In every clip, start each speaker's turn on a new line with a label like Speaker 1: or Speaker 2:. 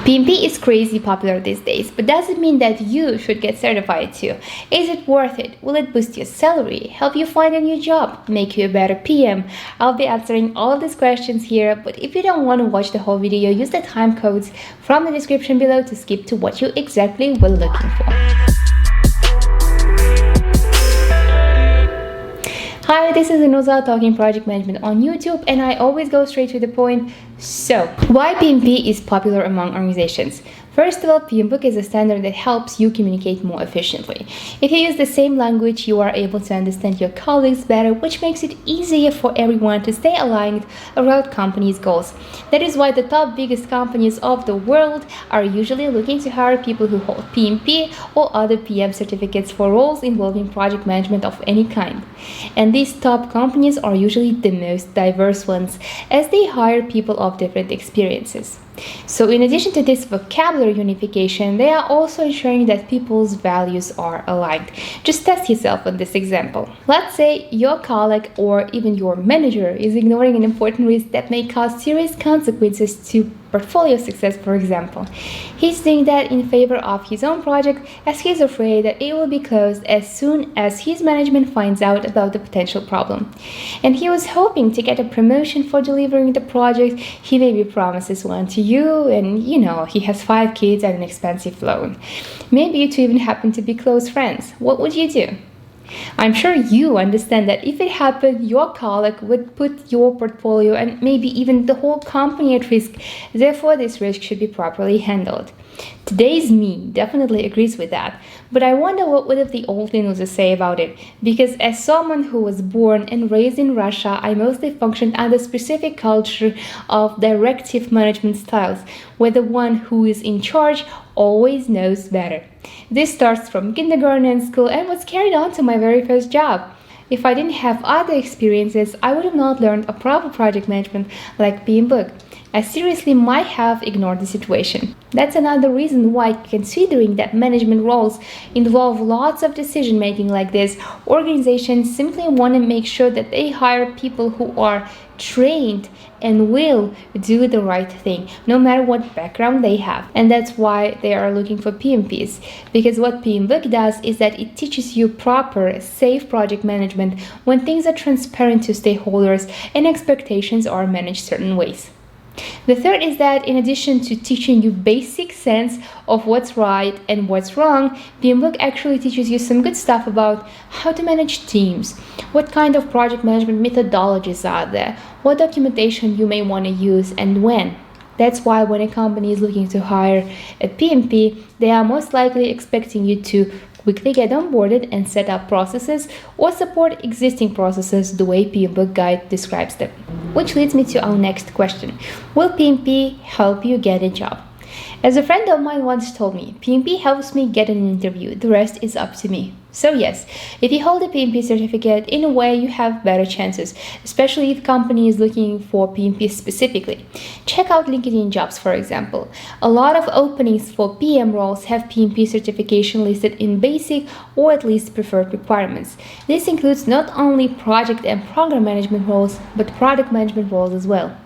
Speaker 1: PMP is crazy popular these days, but does it mean that you should get certified too? Is it worth it? Will it boost your salary, help you find a new job, make you a better PM? I'll be answering all of these questions here, but if you don't want to watch the whole video, use the time codes from the description below to skip to what you exactly were looking for. Hi, this is Inuza talking project management on YouTube, and I always go straight to the point. So, why PMP is popular among organizations? First of all, PMBOK is a standard that helps you communicate more efficiently. If you use the same language, you are able to understand your colleagues better, which makes it easier for everyone to stay aligned around company's goals. That is why the top biggest companies of the world are usually looking to hire people who hold PMP or other PM certificates for roles involving project management of any kind. And these top companies are usually the most diverse ones, as they hire people of different experiences. So in addition to this vocabulary unification, they are also ensuring that people's values are aligned. Just test yourself on this example. Let's say your colleague or even your manager is ignoring an important risk that may cause serious consequences to portfolio success, for example. He's doing that in favor of his own project, as he's afraid that it will be closed as soon as his management finds out about the potential problem. And he was hoping to get a promotion for delivering the project. He maybe promises one to you, and he has 5 kids and an expensive loan. Maybe you two even happen to be close friends. What would you do? I'm sure you understand that if it happened, your colleague would put your portfolio and maybe even the whole company at risk. Therefore, this risk should be properly handled. Today's me definitely agrees with that, but I wonder what would have the old Inuza say about it, because as someone who was born and raised in Russia, I mostly functioned under specific culture of directive management styles, where the one who is in charge always knows better. This starts from kindergarten and school and was carried on to my very first job. If I didn't have other experiences, I would have not learned a proper project management like PMBOK. I seriously might have ignored the situation. That's another reason why, considering that management roles involve lots of decision making like this, organizations simply want to make sure that they hire people who are trained and will do the right thing, no matter what background they have. And that's why they are looking for PMPs, because what PMBOK does is that it teaches you proper, safe project management when things are transparent to stakeholders and expectations are managed certain ways. The third is that in addition to teaching you basic sense of what's right and what's wrong, PMBOK actually teaches you some good stuff about how to manage teams, what kind of project management methodologies are there, what documentation you may want to use and when. That's why when a company is looking to hire a PMP, they are most likely expecting you to quickly get onboarded and set up processes or support existing processes the way PMBOK Guide describes them. Which leads me to our next question. Will PMP help you get a job? As a friend of mine once told me, PMP helps me get an interview, the rest is up to me. So yes, if you hold a PMP certificate, in a way you have better chances, especially if company is looking for PMP specifically. Check out LinkedIn jobs, for example. A lot of openings for PM roles have PMP certification listed in basic or at least preferred requirements. This includes not only project and program management roles, but product management roles as well.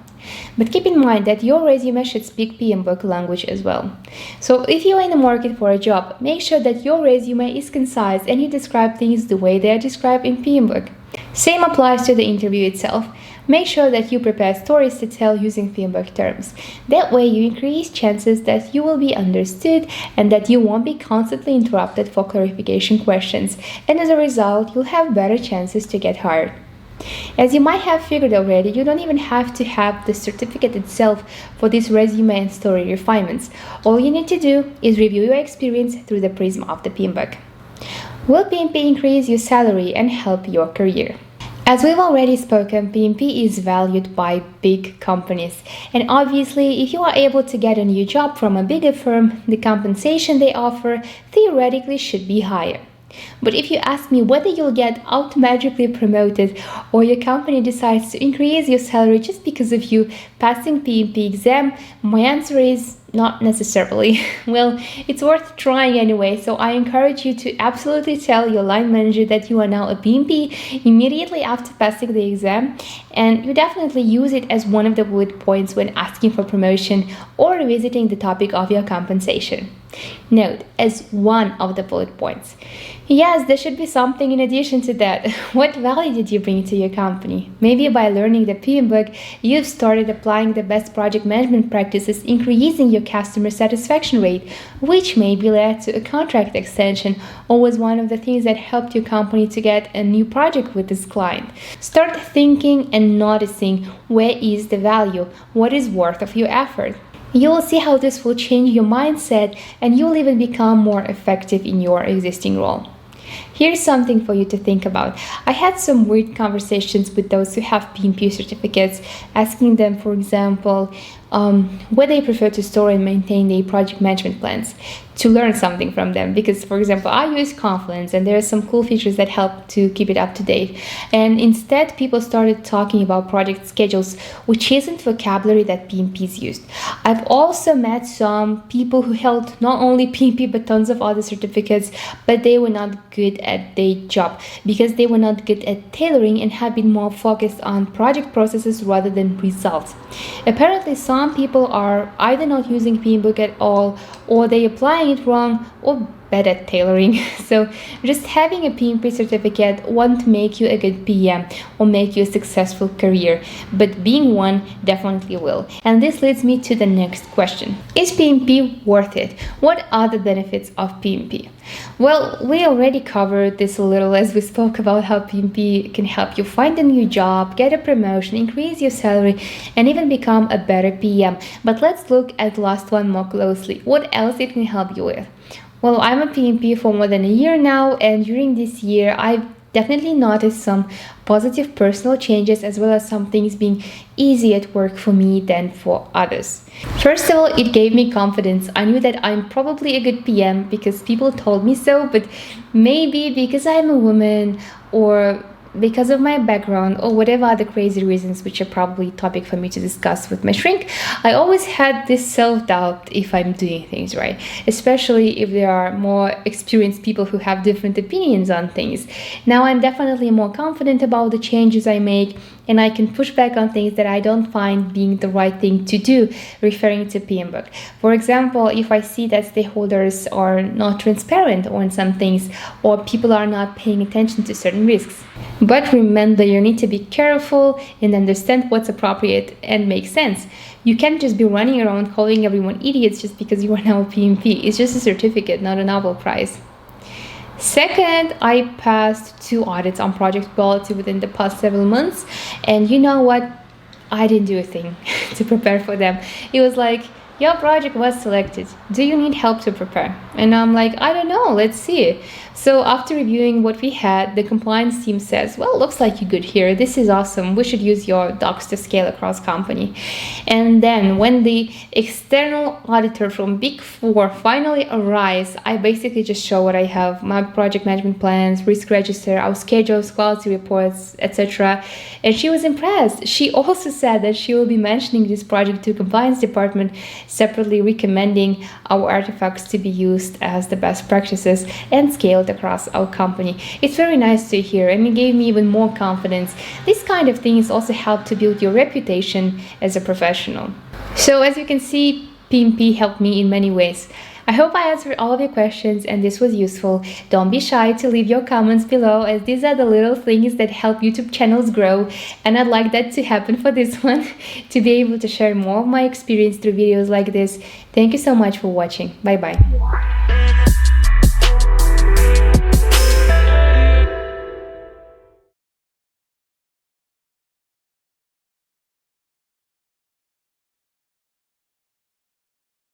Speaker 1: But keep in mind that your resume should speak PMBOK language as well. So if you are in the market for a job, make sure that your resume is concise and you describe things the way they are described in PMBOK. Same applies to the interview itself. Make sure that you prepare stories to tell using PMBOK terms. That way you increase chances that you will be understood and that you won't be constantly interrupted for clarification questions, and as a result, you'll have better chances to get hired. As you might have figured already, you don't even have to have the certificate itself for these resume and story refinements. All you need to do is review your experience through the prism of the PMBOK. Will PMP increase your salary and help your career? As we've already spoken, PMP is valued by big companies. And obviously, if you are able to get a new job from a bigger firm, the compensation they offer theoretically should be higher. But if you ask me whether you'll get automatically promoted or your company decides to increase your salary just because of you passing PMP exam, my answer is not necessarily. Well, it's worth trying anyway, so I encourage you to absolutely tell your line manager that you are now a PMP immediately after passing the exam, and you definitely use it as one of the bullet points when asking for promotion or revisiting the topic of your compensation. Note, as one of the bullet points. Yes, there should be something in addition to that. What value did you bring to your company? Maybe by learning the PM book, you've started applying the best project management practices, increasing your customer satisfaction rate, which maybe led to a contract extension or was one of the things that helped your company to get a new project with this client. Start thinking and noticing where is the value, what is worth of your effort. You will see how this will change your mindset and you'll even become more effective in your existing role. Here's something for you to think about. I had some weird conversations with those who have PMP certificates, asking them, for example, where they prefer to store and maintain their project management plans, to learn something from them. Because, for example, I use Confluence and there are some cool features that help to keep it up to date. And instead, people started talking about project schedules, which isn't vocabulary that PMPs used. I've also met some people who held not only PMP but tons of other certificates, but they were not good at their job because they were not good at tailoring and had been more focused on project processes rather than results. Apparently, some people are either not using PM book at all, or they applying it wrong, or bad at tailoring. So just having a PMP certificate won't make you a good PM or make you a successful career, but being one definitely will. And this leads me to the next question. Is PMP worth it? What are the benefits of PMP? Well, we already covered this a little as we spoke about how PMP can help you find a new job, get a promotion, increase your salary, and even become a better PM. But let's look at the last one more closely. What else it can help you with? Well, I'm a PMP for more than a year now, and during this year, I've definitely noticed some positive personal changes as well as some things being easy at work for me than for others. First of all, it gave me confidence. I knew that I'm probably a good PM because people told me so, but maybe because I'm a woman or because of my background or whatever other crazy reasons, which are probably a topic for me to discuss with my shrink, I always had this self-doubt if I'm doing things right, especially if there are more experienced people who have different opinions on things. Now I'm definitely more confident about the changes I make, and I can push back on things that I don't find being the right thing to do, referring to PM book. For example, if I see that stakeholders are not transparent on some things or people are not paying attention to certain risks. But remember, you need to be careful and understand what's appropriate and makes sense. You can't just be running around calling everyone idiots just because you are now a PMP. It's just a certificate, not a Nobel Prize. Second, I passed 2 audits on project quality within the past several months, and you know what? I didn't do a thing to prepare for them. It was like, your project was selected. Do you need help to prepare? And I'm like, I don't know, let's see. So after reviewing what we had, the compliance team says, well, looks like you're good here. This is awesome. We should use your docs to scale across company. And then when the external auditor from Big 4 finally arrives, I basically just show what I have, my project management plans, risk register, our schedules, quality reports, etc. And she was impressed. She also said that she will be mentioning this project to compliance department, separately recommending our artifacts to be used as the best practices and scaled across our company. It's very nice to hear, and it gave me even more confidence. These kind of things also help to build your reputation as a professional. So as you can see, PMP helped me in many ways. I hope I answered all of your questions and this was useful. Don't be shy to leave your comments below, as these are the little things that help YouTube channels grow, and I'd like that to happen for this one, to be able to share more of my experience through videos like this. Thank you so much for watching. Bye bye.